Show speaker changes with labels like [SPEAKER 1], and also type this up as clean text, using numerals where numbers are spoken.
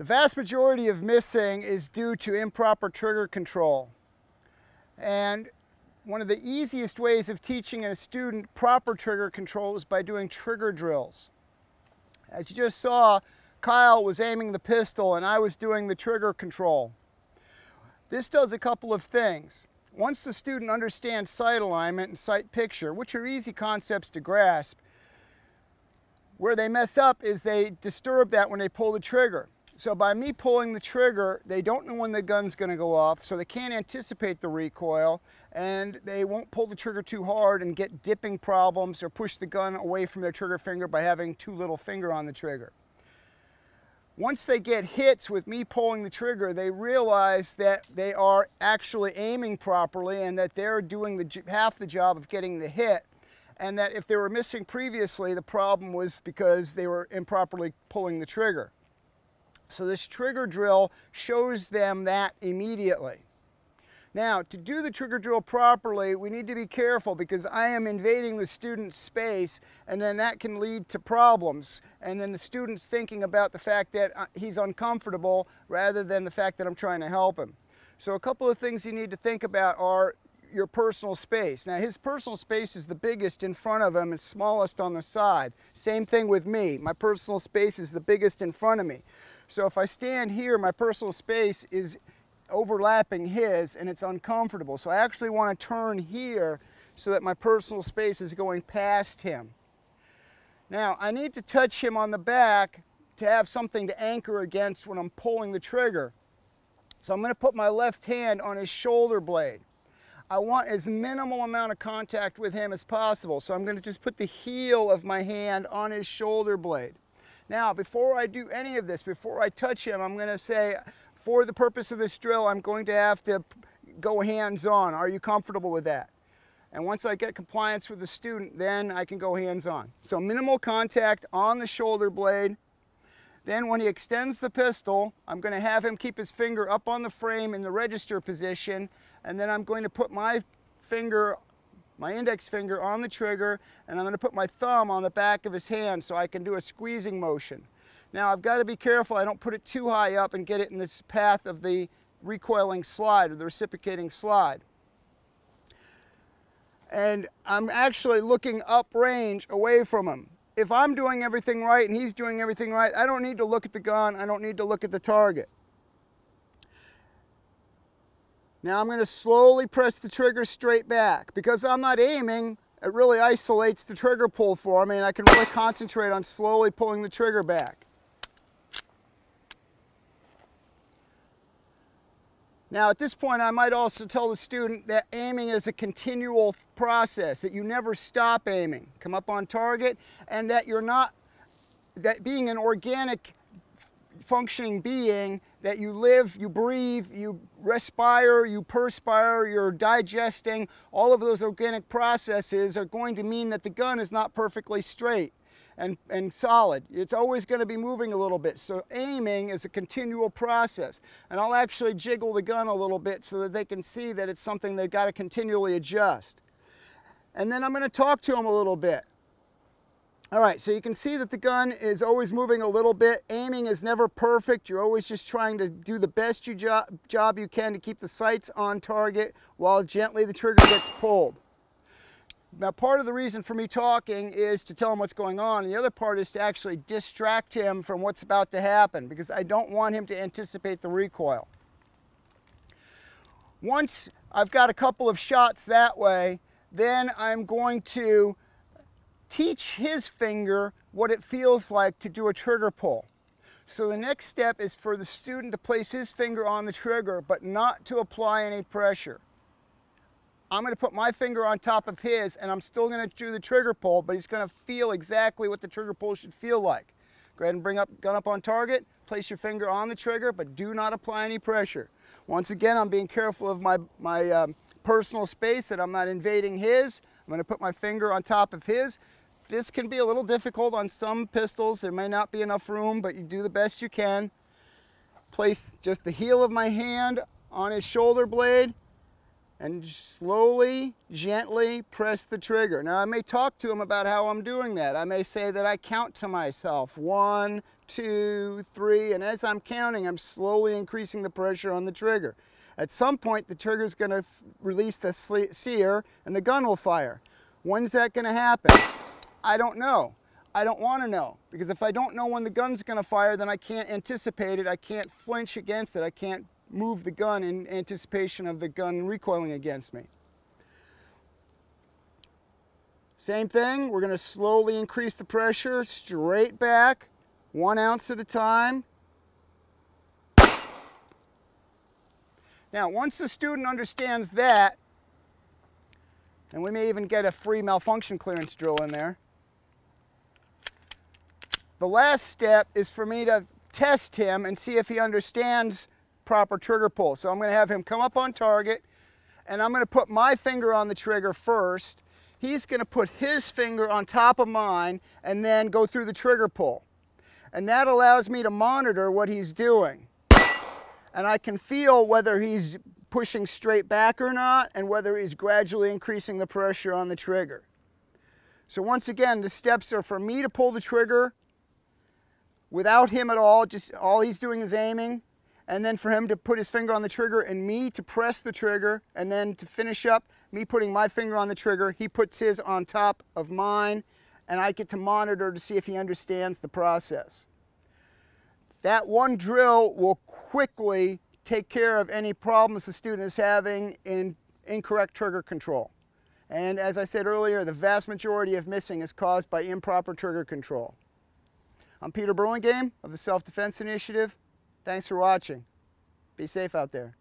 [SPEAKER 1] The vast majority of missing is due to improper trigger control. And one of the easiest ways of teaching a student proper trigger control is by doing trigger drills. As you just saw, Kyle was aiming the pistol and I was doing the trigger control. This does a couple of things. Once the student understands sight alignment and sight picture, which are easy concepts to grasp, where they mess up is they disturb that when they pull the trigger. So by me pulling the trigger, they don't know when the gun's going to go off, so they can't anticipate the recoil, and they won't pull the trigger too hard and get dipping problems or push the gun away from their trigger finger by having too little finger on the trigger. Once they get hits with me pulling the trigger, they realize that they are actually aiming properly and that they're doing half the job of getting the hit, and that if they were missing previously, the problem was because they were improperly pulling the trigger. So this trigger drill shows them that immediately. Now, to do the trigger drill properly, we need to be careful because I am invading the student's space, and then that can lead to problems. And then the student's thinking about the fact that he's uncomfortable rather than the fact that I'm trying to help him. So a couple of things you need to think about are your personal space. Now, his personal space is the biggest in front of him and smallest on the side. Same thing with me. My personal space is the biggest in front of me. So if I stand here, my personal space is overlapping his and it's uncomfortable. So I actually want to turn here so that my personal space is going past him. Now I need to touch him on the back to have something to anchor against when I'm pulling the trigger. So I'm going to put my left hand on his shoulder blade. I want as minimal amount of contact with him as possible. So I'm going to just put the heel of my hand on his shoulder blade. Now, before I do any of this, before I touch him, I'm going to say, for the purpose of this drill, I'm going to have to go hands-on. Are you comfortable with that? And once I get compliance with the student, then I can go hands-on. So minimal contact on the shoulder blade. Then when he extends the pistol, I'm going to have him keep his finger up on the frame in the register position, and then I'm going to put my index finger on the trigger, and I'm going to put my thumb on the back of his hand so I can do a squeezing motion. Now I've got to be careful I don't put it too high up and get it in this path of the recoiling slide or the reciprocating slide. And I'm actually looking uprange away from him. If I'm doing everything right and he's doing everything right, I don't need to look at the gun, I don't need to look at the target. Now I'm going to slowly press the trigger straight back. Because I'm not aiming, it really isolates the trigger pull for me, and I can really concentrate on slowly pulling the trigger back. Now at this point I might also tell the student that aiming is a continual process, that you never stop aiming. Come up on target, and that that being an organic functioning being, that you live, you breathe, you respire, you perspire, you're digesting, all of those organic processes are going to mean that the gun is not perfectly straight and solid. It's always going to be moving a little bit. So aiming is a continual process. And I'll actually jiggle the gun a little bit so that they can see that it's something they've got to continually adjust. And then I'm going to talk to them a little bit. All right, so you can see that the gun is always moving a little bit. Aiming is never perfect. You're always just trying to do the best job you can to keep the sights on target while gently the trigger gets pulled. Now, part of the reason for me talking is to tell him what's going on, and the other part is to actually distract him from what's about to happen, because I don't want him to anticipate the recoil. Once I've got a couple of shots that way, then I'm going to teach his finger what it feels like to do a trigger pull. So the next step is for the student to place his finger on the trigger, but not to apply any pressure. I'm going to put my finger on top of his, and I'm still going to do the trigger pull, but he's going to feel exactly what the trigger pull should feel like. Go ahead and bring up gun up on target, place your finger on the trigger, but do not apply any pressure. Once again, I'm being careful of my personal space, that I'm not invading his. I'm going to put my finger on top of his. This can be a little difficult on some pistols. There may not be enough room, but you do the best you can. Place just the heel of my hand on his shoulder blade and slowly, gently press the trigger. Now I may talk to him about how I'm doing that. I may say that I count to myself 1, 2, 3, and as I'm counting, I'm slowly increasing the pressure on the trigger. At some point, the trigger is going to release the sear and the gun will fire. When's that going to happen? I don't know. I don't want to know, because if I don't know when the gun's going to fire, then I can't anticipate it. I can't flinch against it. I can't move the gun in anticipation of the gun recoiling against me. Same thing, we're going to slowly increase the pressure, straight back, 1 ounce at a time. Now, once the student understands that, and we may even get a free malfunction clearance drill in there, the last step is for me to test him and see if he understands proper trigger pull. So I'm going to have him come up on target, and I'm going to put my finger on the trigger first. He's going to put his finger on top of mine and then go through the trigger pull. And that allows me to monitor what he's doing. And I can feel whether he's pushing straight back or not, and whether he's gradually increasing the pressure on the trigger. So once again, the steps are for me to pull the trigger without him at all, just all he's doing is aiming, and then for him to put his finger on the trigger and me to press the trigger, and then to finish up, me putting my finger on the trigger, he puts his on top of mine, and I get to monitor to see if he understands the process. That one drill will quickly take care of any problems the student is having in incorrect trigger control. And as I said earlier, the vast majority of missing is caused by improper trigger control. I'm Peter Burlingame of the Self-Defense Initiative. Thanks for watching. Be safe out there.